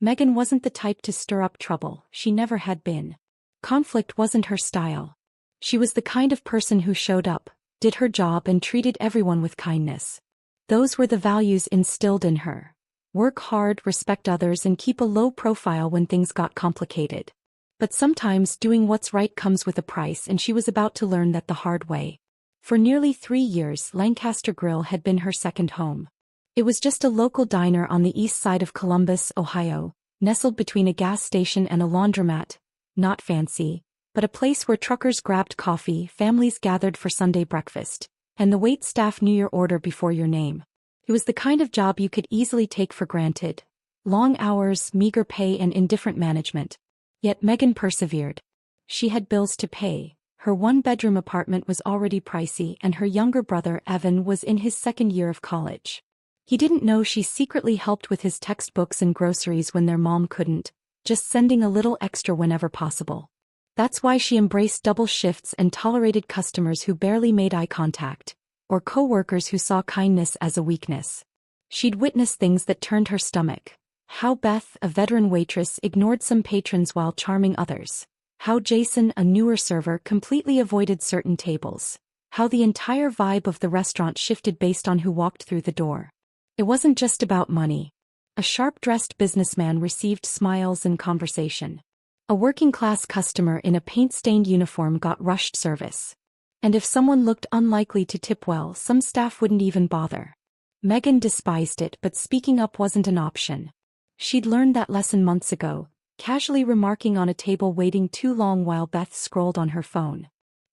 Megan wasn't the type to stir up trouble, she never had been. Conflict wasn't her style. She was the kind of person who showed up, did her job and treated everyone with kindness. Those were the values instilled in her. Work hard, respect others and keep a low profile when things got complicated. But sometimes doing what's right comes with a price, and she was about to learn that the hard way. For nearly 3 years, Lancaster Grill had been her second home. It was just a local diner on the east side of Columbus, Ohio, nestled between a gas station and a laundromat. Not fancy, but a place where truckers grabbed coffee, families gathered for Sunday breakfast, and the wait staff knew your order before your name. It was the kind of job you could easily take for granted. Long hours, meager pay and indifferent management. Yet Megan persevered. She had bills to pay. Her one-bedroom apartment was already pricey and her younger brother Evan was in his second year of college. He didn't know she secretly helped with his textbooks and groceries when their mom couldn't, just sending a little extra whenever possible. That's why she embraced double shifts and tolerated customers who barely made eye contact, or coworkers who saw kindness as a weakness. She'd witnessed things that turned her stomach. How Beth, a veteran waitress, ignored some patrons while charming others. How Jason, a newer server, completely avoided certain tables. How the entire vibe of the restaurant shifted based on who walked through the door. It wasn't just about money. A sharp-dressed businessman received smiles and conversation. A working-class customer in a paint-stained uniform got rushed service. And if someone looked unlikely to tip well, some staff wouldn't even bother. Megan despised it, but speaking up wasn't an option. She'd learned that lesson months ago, casually remarking on a table waiting too long while Beth scrolled on her phone.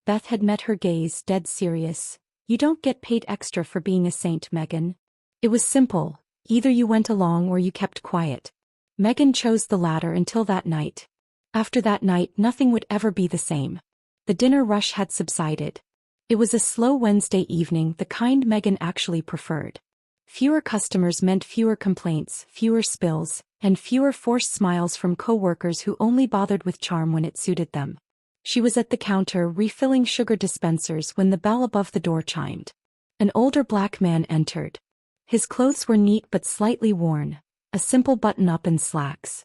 Beth had met her gaze, dead serious. "You don't get paid extra for being a saint, Megan." It was simple. Either you went along or you kept quiet. Megan chose the latter until that night. After that night, nothing would ever be the same. The dinner rush had subsided. It was a slow Wednesday evening, the kind Megan actually preferred. Fewer customers meant fewer complaints, fewer spills, and fewer forced smiles from coworkers who only bothered with charm when it suited them. She was at the counter refilling sugar dispensers when the bell above the door chimed. An older black man entered. His clothes were neat but slightly worn, a simple button-up and slacks.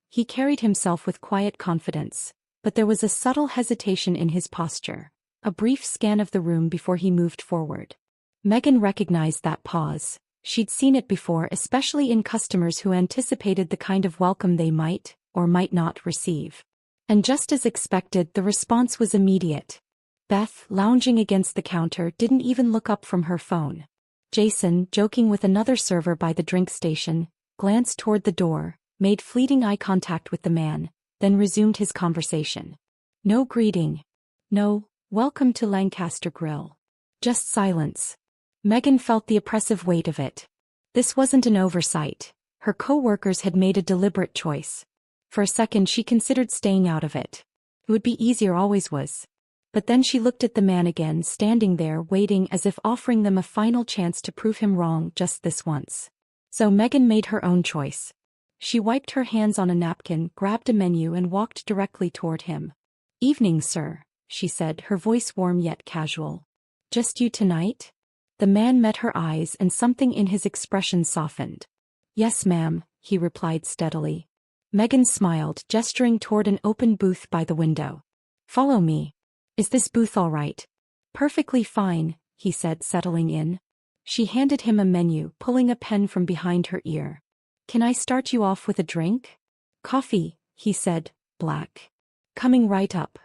He carried himself with quiet confidence, but there was a subtle hesitation in his posture, a brief scan of the room before he moved forward. Megan recognized that pause. She'd seen it before, especially in customers who anticipated the kind of welcome they might, or might not, receive. And just as expected, the response was immediate. Beth, lounging against the counter, didn't even look up from her phone. Jason, joking with another server by the drink station, glanced toward the door, made fleeting eye contact with the man, then resumed his conversation. No greeting. No, "Welcome to Lancaster Grill." Just silence. Megan felt the oppressive weight of it. This wasn't an oversight. Her co-workers had made a deliberate choice. For a second she considered staying out of it. It would be easier, always was. But then she looked at the man again, standing there waiting, as if offering them a final chance to prove him wrong just this once. So Megan made her own choice. She wiped her hands on a napkin, grabbed a menu and walked directly toward him. "Evening, sir," she said, her voice warm yet casual. "Just you tonight?" The man met her eyes and something in his expression softened. "Yes, ma'am," he replied steadily. Megan smiled, gesturing toward an open booth by the window. "Follow me." "Is this booth all right?" "Perfectly fine," he said, settling in. She handed him a menu, pulling a pen from behind her ear. "Can I start you off with a drink?" "Coffee," he said, black. "Coming right up."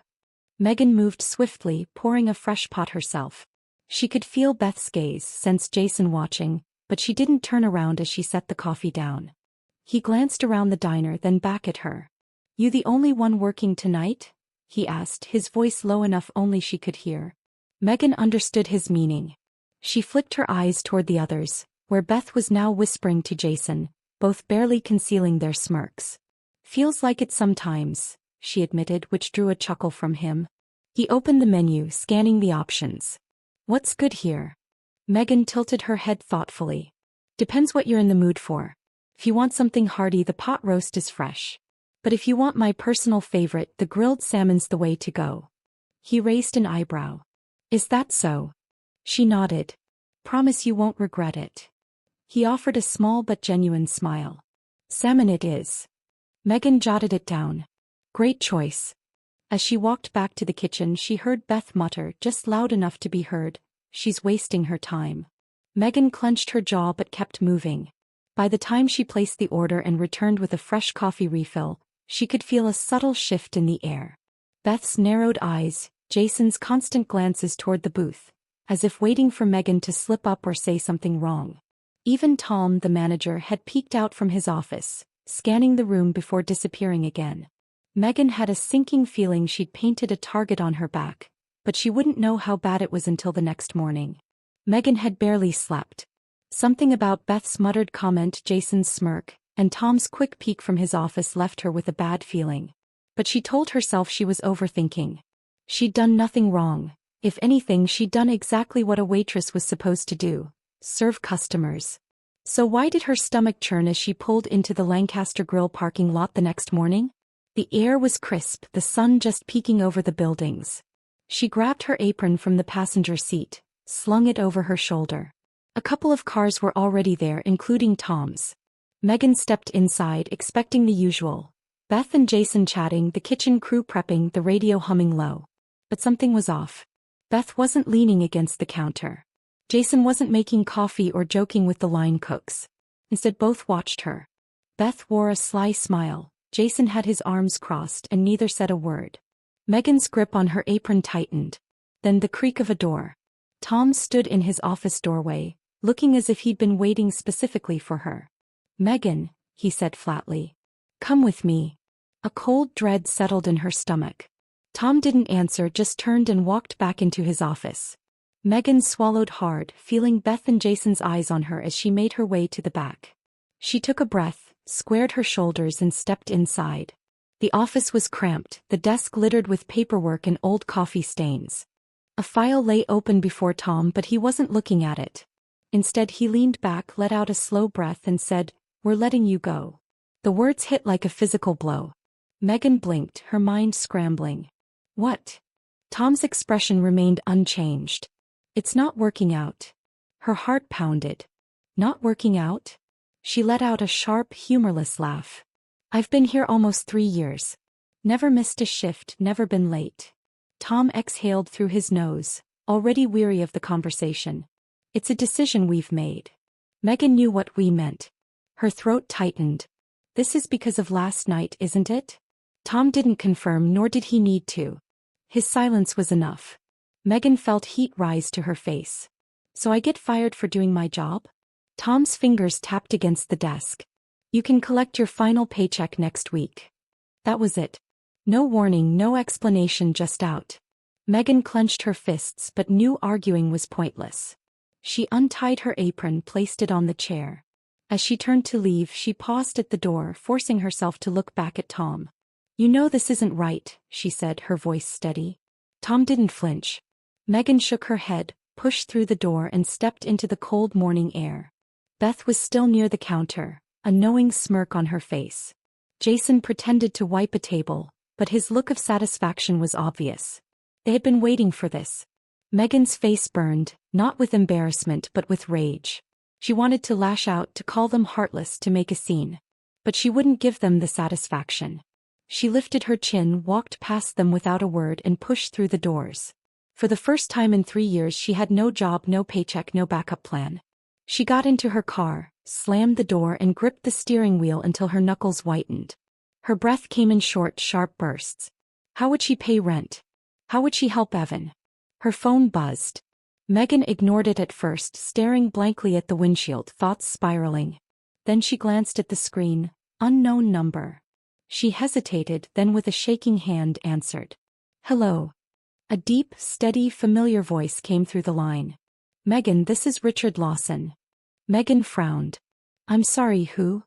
Megan moved swiftly, pouring a fresh pot herself. She could feel Beth's gaze, sensed Jason watching, but she didn't turn around as she set the coffee down. He glanced around the diner, then back at her. "You the only one working tonight?" he asked, his voice low enough only she could hear. Megan understood his meaning. She flicked her eyes toward the others, where Beth was now whispering to Jason, both barely concealing their smirks. "Feels like it sometimes," she admitted, which drew a chuckle from him. He opened the menu, scanning the options. "What's good here?" Megan tilted her head thoughtfully. "Depends what you're in the mood for. If you want something hearty, the pot roast is fresh. But if you want my personal favorite, the grilled salmon's the way to go." He raised an eyebrow. "Is that so?" She nodded. "Promise you won't regret it." He offered a small but genuine smile. "Salmon it is." Megan jotted it down. Great choice. As she walked back to the kitchen, she heard Beth mutter, just loud enough to be heard, "She's wasting her time." Megan clenched her jaw but kept moving. By the time she placed the order and returned with a fresh coffee refill, she could feel a subtle shift in the air. Beth's narrowed eyes, Jason's constant glances toward the booth, as if waiting for Megan to slip up or say something wrong. Even Tom, the manager, had peeked out from his office, scanning the room before disappearing again. Megan had a sinking feeling she'd painted a target on her back, but she wouldn't know how bad it was until the next morning. Megan had barely slept. Something about Beth's muttered comment, Jason's smirk, and Tom's quick peek from his office left her with a bad feeling. But she told herself she was overthinking. She'd done nothing wrong. If anything, she'd done exactly what a waitress was supposed to do: serve customers. So why did her stomach churn as she pulled into the Lancaster Grill parking lot the next morning? The air was crisp, the sun just peeking over the buildings. She grabbed her apron from the passenger seat, slung it over her shoulder. A couple of cars were already there, including Tom's. Megan stepped inside, expecting the usual: Beth and Jason chatting, the kitchen crew prepping, the radio humming low. But something was off. Beth wasn't leaning against the counter. Jason wasn't making coffee or joking with the line cooks. Instead, both watched her. Beth wore a sly smile. Jason had his arms crossed and neither said a word. Megan's grip on her apron tightened. Then the creak of a door. Tom stood in his office doorway, looking as if he'd been waiting specifically for her. "Megan," he said flatly. "Come with me." A cold dread settled in her stomach. Tom didn't answer, just turned and walked back into his office. Megan swallowed hard, feeling Beth and Jason's eyes on her as she made her way to the back. She took a breath, squared her shoulders and stepped inside. The office was cramped, the desk littered with paperwork and old coffee stains. A file lay open before Tom, but he wasn't looking at it. Instead, he leaned back, let out a slow breath and said, "We're letting you go." The words hit like a physical blow. Megan blinked, her mind scrambling. What? Tom's expression remained unchanged. "It's not working out." Her heart pounded. "Not working out?" She let out a sharp, humorless laugh. "I've been here almost 3 years. Never missed a shift, never been late." Tom exhaled through his nose, already weary of the conversation. "It's a decision we've made." Megan knew what "we" meant. Her throat tightened. "This is because of last night, isn't it?" Tom didn't confirm, nor did he need to. His silence was enough. Megan felt heat rise to her face. "So I get fired for doing my job?" Tom's fingers tapped against the desk. "You can collect your final paycheck next week." That was it. No warning, no explanation, just out. Megan clenched her fists but knew arguing was pointless. She untied her apron, placed it on the chair. As she turned to leave, she paused at the door, forcing herself to look back at Tom. "You know this isn't right," she said, her voice steady. Tom didn't flinch. Megan shook her head, pushed through the door and stepped into the cold morning air. Beth was still near the counter, a knowing smirk on her face. Jason pretended to wipe a table, but his look of satisfaction was obvious. They had been waiting for this. Megan's face burned, not with embarrassment but with rage. She wanted to lash out, to call them heartless, to make a scene. But she wouldn't give them the satisfaction. She lifted her chin, walked past them without a word and pushed through the doors. For the first time in 3 years she had no job, no paycheck, no backup plan. She got into her car, slammed the door and gripped the steering wheel until her knuckles whitened. Her breath came in short, sharp bursts. How would she pay rent? How would she help Evan? Her phone buzzed. Megan ignored it at first, staring blankly at the windshield, thoughts spiraling. Then she glanced at the screen. Unknown number. She hesitated, then with a shaking hand answered. "Hello." A deep, steady, familiar voice came through the line. "Megan, this is Richard Lawson." Megan frowned. "I'm sorry, who?"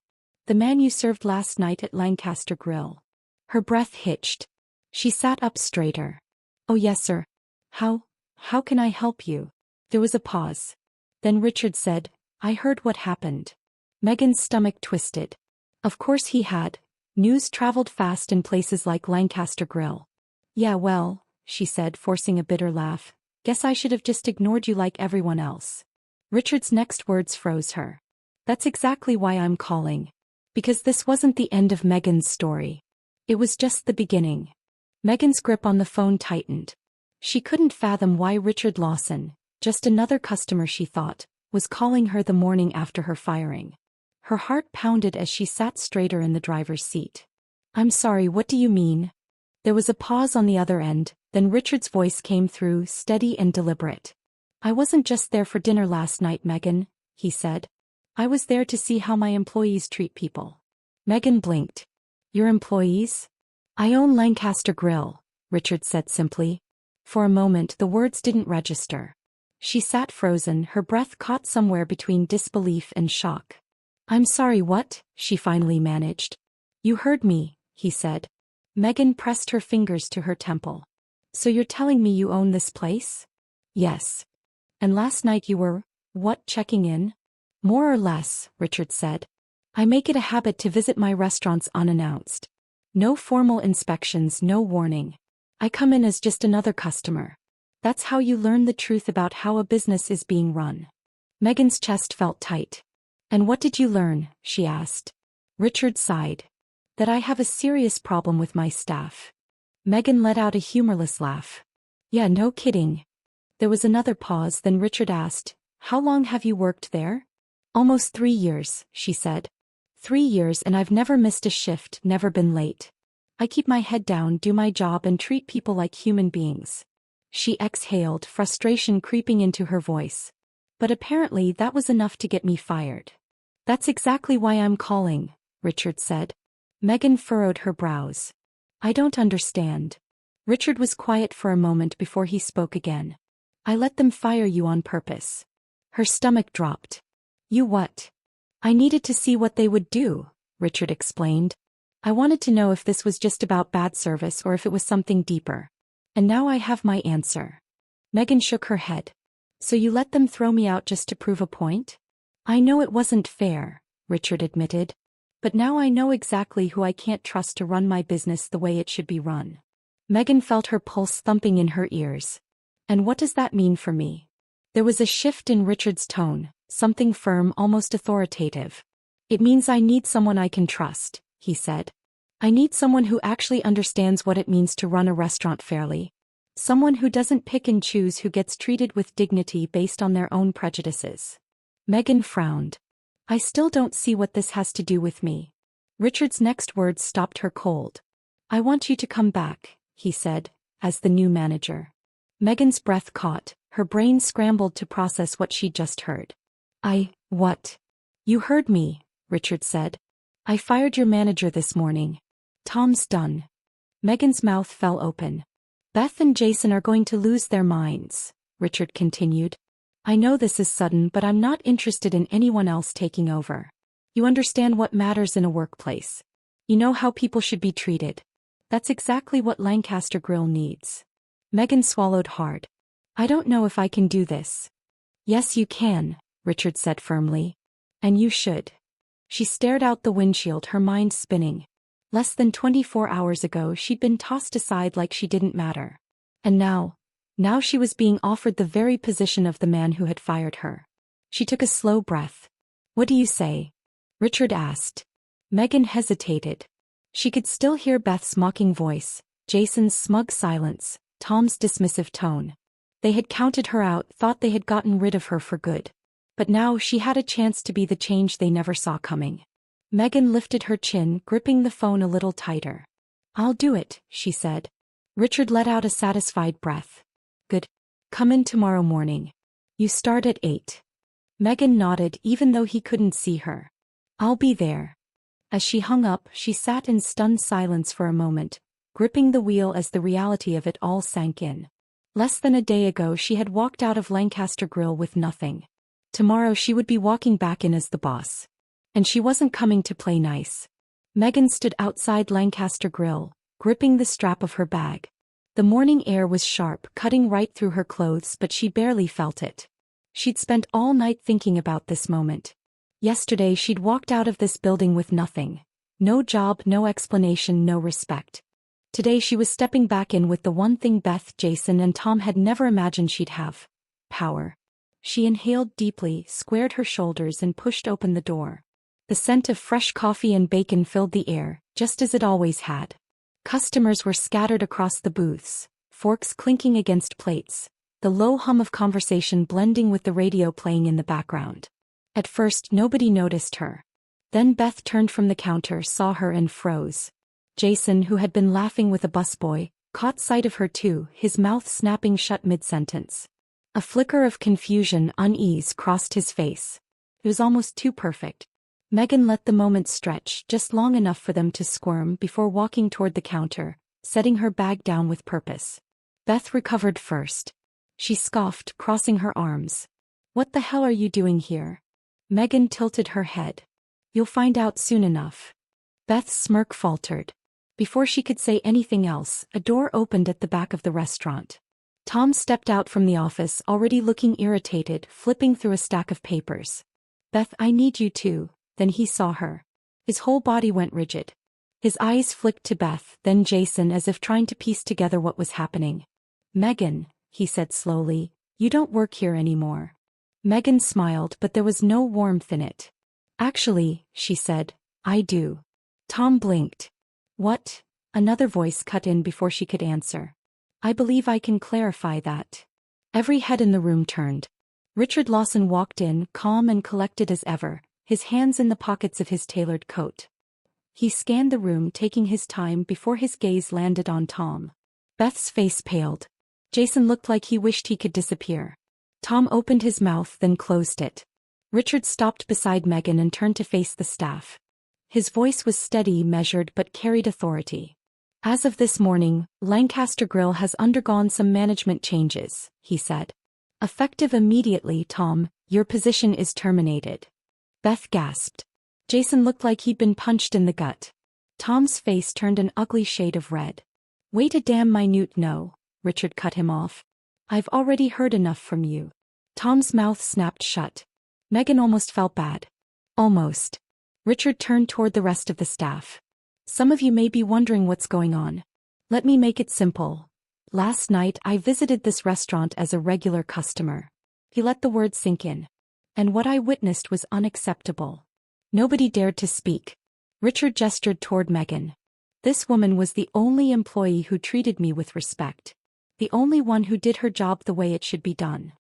"The man you served last night at Lancaster Grill." Her breath hitched. She sat up straighter. "Oh yes, sir. How can I help you?" There was a pause. Then Richard said, "I heard what happened." Megan's stomach twisted. Of course he had. News traveled fast in places like Lancaster Grill. "Yeah, well," she said, forcing a bitter laugh, "guess I should have just ignored you like everyone else." Richard's next words froze her. "That's exactly why I'm calling. Because this wasn't the end of Megan's story. It was just the beginning. Megan's grip on the phone tightened. She couldn't fathom why Richard Lawson, just another customer she thought, was calling her the morning after her firing. Her heart pounded as she sat straighter in the driver's seat. "I'm sorry, what do you mean?" There was a pause on the other end, then Richard's voice came through, steady and deliberate. "I wasn't just there for dinner last night, Megan," he said. "I was there to see how my employees treat people." Megan blinked. "Your employees?" "I own Lancaster Grill," Richard said simply. For a moment the words didn't register. She sat frozen, her breath caught somewhere between disbelief and shock. "I'm sorry, what?" she finally managed. "You heard me," he said. Megan pressed her fingers to her temple. "So you're telling me you own this place?" "Yes." "And last night you were, what, checking in?" "More or less," Richard said. "I make it a habit to visit my restaurants unannounced. No formal inspections, no warning. I come in as just another customer. That's how you learn the truth about how a business is being run." Megan's chest felt tight. "And what did you learn?" she asked. Richard sighed. "That I have a serious problem with my staff." Megan let out a humorless laugh. "Yeah, no kidding." There was another pause, then Richard asked, "How long have you worked there?" "Almost 3 years," she said. 3 years and I've never missed a shift, never been late. I keep my head down, do my job and treat people like human beings." She exhaled, frustration creeping into her voice. "But apparently that was enough to get me fired." "That's exactly why I'm calling," Richard said. Megan furrowed her brows. "I don't understand." Richard was quiet for a moment before he spoke again. "I let them fire you on purpose." Her stomach dropped. "You what?" "I needed to see what they would do," Richard explained. "I wanted to know if this was just about bad service or if it was something deeper. And now I have my answer." Megan shook her head. "So you let them throw me out just to prove a point?" "I know it wasn't fair," Richard admitted. "But now I know exactly who I can't trust to run my business the way it should be run." Megan felt her pulse thumping in her ears. "And what does that mean for me?" There was a shift in Richard's tone, something firm, almost authoritative. "It means I need someone I can trust," he said. "I need someone who actually understands what it means to run a restaurant fairly. Someone who doesn't pick and choose, who gets treated with dignity based on their own prejudices." Megan frowned. "I still don't see what this has to do with me." Richard's next words stopped her cold. "I want you to come back," he said, "as the new manager." Megan's breath caught, her brain scrambled to process what she'd just heard. What?" "You heard me," Richard said. "I fired your manager this morning. Tom's done." Megan's mouth fell open. "Beth and Jason are going to lose their minds," Richard continued. "I know this is sudden, but I'm not interested in anyone else taking over. You understand what matters in a workplace. You know how people should be treated. That's exactly what Lancaster Grill needs." Megan swallowed hard. "I don't know if I can do this." "Yes, you can," Richard said firmly. "And you should." She stared out the windshield, her mind spinning. Less than 24 hours ago she'd been tossed aside like she didn't matter. And now she was being offered the very position of the man who had fired her. She took a slow breath. "What do you say?" Richard asked. Megan hesitated. She could still hear Beth's mocking voice, Jason's smug silence, Tom's dismissive tone. They had counted her out, thought they had gotten rid of her for good. But now she had a chance to be the change they never saw coming. Megan lifted her chin, gripping the phone a little tighter. "I'll do it," she said. Richard let out a satisfied breath. "Good. Come in tomorrow morning. You start at 8. Megan nodded, even though he couldn't see her. "I'll be there." As she hung up, she sat in stunned silence for a moment, gripping the wheel as the reality of it all sank in. Less than a day ago she had walked out of Lancaster Grill with nothing. Tomorrow she would be walking back in as the boss. And she wasn't coming to play nice. Megan stood outside Lancaster Grill, gripping the strap of her bag. The morning air was sharp, cutting right through her clothes, but she barely felt it. She'd spent all night thinking about this moment. Yesterday she'd walked out of this building with nothing. No job, no explanation, no respect. Today she was stepping back in with the one thing Beth, Jason, and Tom had never imagined she'd have: power. She inhaled deeply, squared her shoulders, and pushed open the door. The scent of fresh coffee and bacon filled the air, just as it always had. Customers were scattered across the booths, forks clinking against plates, the low hum of conversation blending with the radio playing in the background. At first nobody noticed her. Then Beth turned from the counter, saw her and froze. Jason, who had been laughing with a busboy, caught sight of her too, his mouth snapping shut mid-sentence. A flicker of confusion, unease crossed his face. It was almost too perfect. Megan let the moment stretch just long enough for them to squirm before walking toward the counter, setting her bag down with purpose. Beth recovered first. She scoffed, crossing her arms. "What the hell are you doing here?" Megan tilted her head. "You'll find out soon enough." Beth's smirk faltered. Before she could say anything else, a door opened at the back of the restaurant. Tom stepped out from the office, already looking irritated, flipping through a stack of papers. "Beth, I need you to." Then he saw her. His whole body went rigid. His eyes flicked to Beth, then Jason, as if trying to piece together what was happening. "Megan," he said slowly, "you don't work here anymore." Megan smiled, but there was no warmth in it. "Actually," she said, "I do." Tom blinked. "What?" Another voice cut in before she could answer. "I believe I can clarify that." Every head in the room turned. Richard Lawson walked in, calm and collected as ever, his hands in the pockets of his tailored coat. He scanned the room, taking his time before his gaze landed on Tom. Beth's face paled. Jason looked like he wished he could disappear. Tom opened his mouth, then closed it. Richard stopped beside Megan and turned to face the staff. His voice was steady, measured, but carried authority. "As of this morning, Lancaster Grill has undergone some management changes," he said. "Effective immediately, Tom, your position is terminated." Beth gasped. Jason looked like he'd been punched in the gut. Tom's face turned an ugly shade of red. "Wait a damn minute, no," Richard cut him off. "I've already heard enough from you." Tom's mouth snapped shut. Megan almost felt bad. Almost. Richard turned toward the rest of the staff. "Some of you may be wondering what's going on. Let me make it simple. Last night I visited this restaurant as a regular customer." He let the words sink in. "And what I witnessed was unacceptable." Nobody dared to speak. Richard gestured toward Megan. "This woman was the only employee who treated me with respect. The only one who did her job the way it should be done."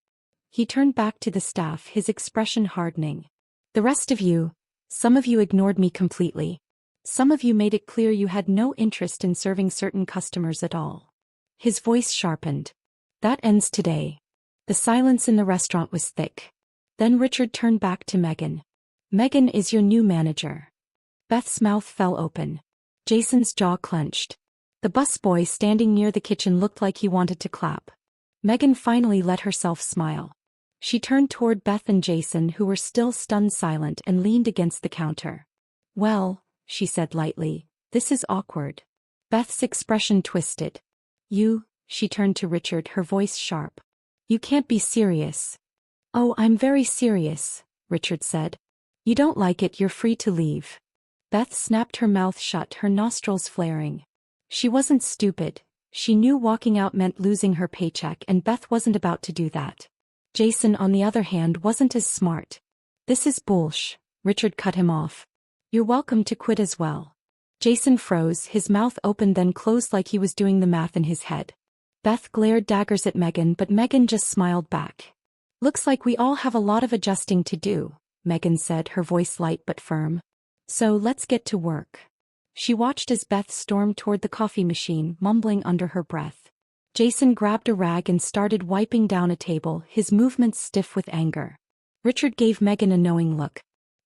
He turned back to the staff, his expression hardening. "The rest of you, some of you ignored me completely. Some of you made it clear you had no interest in serving certain customers at all." His voice sharpened. "That ends today." The silence in the restaurant was thick. Then Richard turned back to Megan. "Megan is your new manager." Beth's mouth fell open. Jason's jaw clenched. The busboy standing near the kitchen looked like he wanted to clap. Megan finally let herself smile. She turned toward Beth and Jason, who were still stunned silent, and leaned against the counter. "Well," she said lightly, "this is awkward." Beth's expression twisted. She turned to Richard, her voice sharp. "You can't be serious." "Oh, I'm very serious," Richard said. "You don't like it, you're free to leave." Beth snapped her mouth shut, her nostrils flaring. She wasn't stupid. She knew walking out meant losing her paycheck, and Beth wasn't about to do that. Jason, on the other hand, wasn't as smart. "This is bullsh," Richard cut him off. "You're welcome to quit as well." Jason froze, his mouth opened then closed like he was doing the math in his head. Beth glared daggers at Megan, but Megan just smiled back. "Looks like we all have a lot of adjusting to do," Megan said, her voice light but firm. "So let's get to work." She watched as Beth stormed toward the coffee machine, mumbling under her breath. Jason grabbed a rag and started wiping down a table, his movements stiff with anger. Richard gave Megan a knowing look.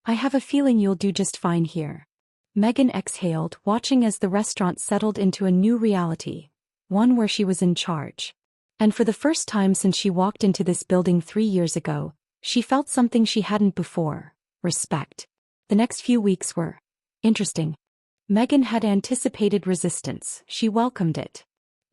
"I have a feeling you'll do just fine here." Megan exhaled, watching as the restaurant settled into a new reality, one where she was in charge. And for the first time since she walked into this building 3 years ago, she felt something she hadn't before: respect. The next few weeks were interesting. Megan had anticipated resistance. She welcomed it.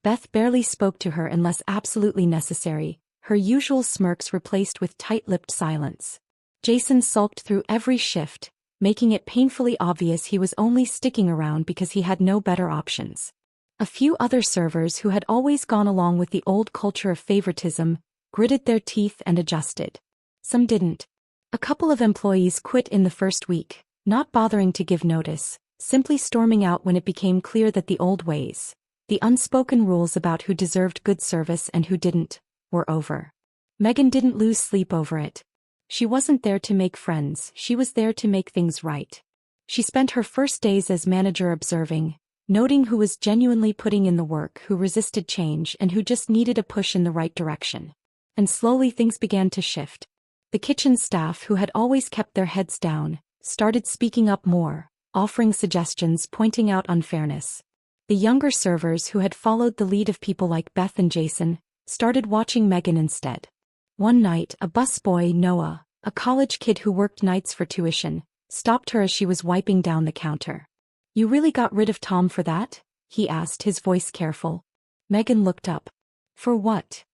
Beth barely spoke to her unless absolutely necessary, her usual smirks replaced with tight-lipped silence. Jason sulked through every shift, making it painfully obvious he was only sticking around because he had no better options. A few other servers who had always gone along with the old culture of favoritism gritted their teeth and adjusted. Some didn't. A couple of employees quit in the first week, Not bothering to give notice, simply storming out when it became clear that the old ways, the unspoken rules about who deserved good service and who didn't, were over. Megan didn't lose sleep over it. She wasn't there to make friends, she was there to make things right. She spent her first days as manager observing, noting who was genuinely putting in the work, who resisted change, and who just needed a push in the right direction. And slowly things began to shift. The kitchen staff, who had always kept their heads down, started speaking up more, offering suggestions, pointing out unfairness. The younger servers, who had followed the lead of people like Beth and Jason, started watching Megan instead. One night, a busboy, Noah, a college kid who worked nights for tuition, stopped her as she was wiping down the counter. "You really got rid of Tom for that?" he asked, his voice careful. Megan looked up. "For what?"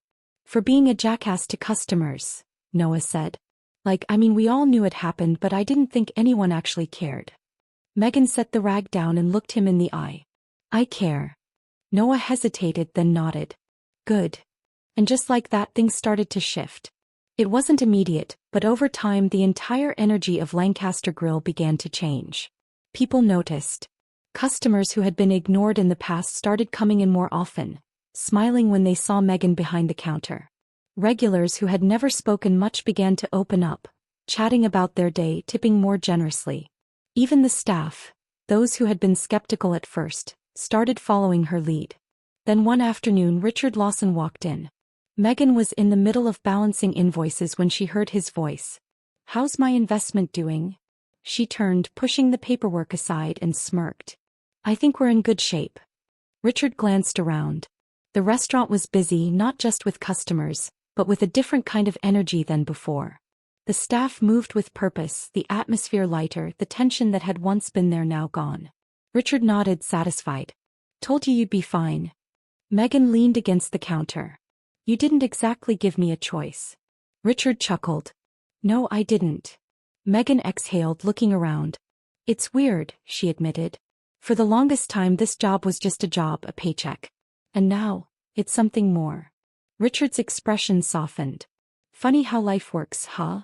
"For being a jackass to customers," Noah said. We all knew it happened, but I didn't think anyone actually cared." Megan set the rag down and looked him in the eye. "I care." Noah hesitated, then nodded. "Good." And just like that, things started to shift. It wasn't immediate, but over time the entire energy of Lancaster Grill began to change. People noticed. Customers who had been ignored in the past started coming in more often, smiling when they saw Megan behind the counter. Regulars who had never spoken much began to open up, chatting about their day, tipping more generously. Even the staff, those who had been skeptical at first, started following her lead. Then one afternoon Richard Lawson walked in. Megan was in the middle of balancing invoices when she heard his voice. "How's my investment doing?" She turned, pushing the paperwork aside, and smirked. "I think we're in good shape." Richard glanced around. The restaurant was busy, not just with customers, but with a different kind of energy than before. The staff moved with purpose, the atmosphere lighter, the tension that had once been there now gone. Richard nodded, satisfied. "Told you you'd be fine." Megan leaned against the counter. "You didn't exactly give me a choice." Richard chuckled. "No, I didn't." Megan exhaled, looking around. "It's weird," she admitted. "For the longest time this job was just a job, a paycheck. And now, it's something more." Richard's expression softened. "Funny how life works, huh?"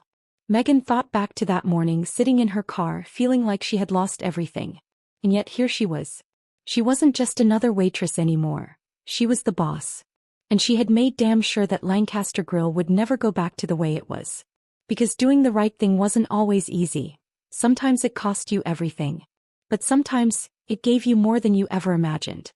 Megan thought back to that morning, sitting in her car, feeling like she had lost everything. And yet here she was. She wasn't just another waitress anymore. She was the boss. And she had made damn sure that Lancaster Grill would never go back to the way it was. Because doing the right thing wasn't always easy. Sometimes it cost you everything. But sometimes, it gave you more than you ever imagined.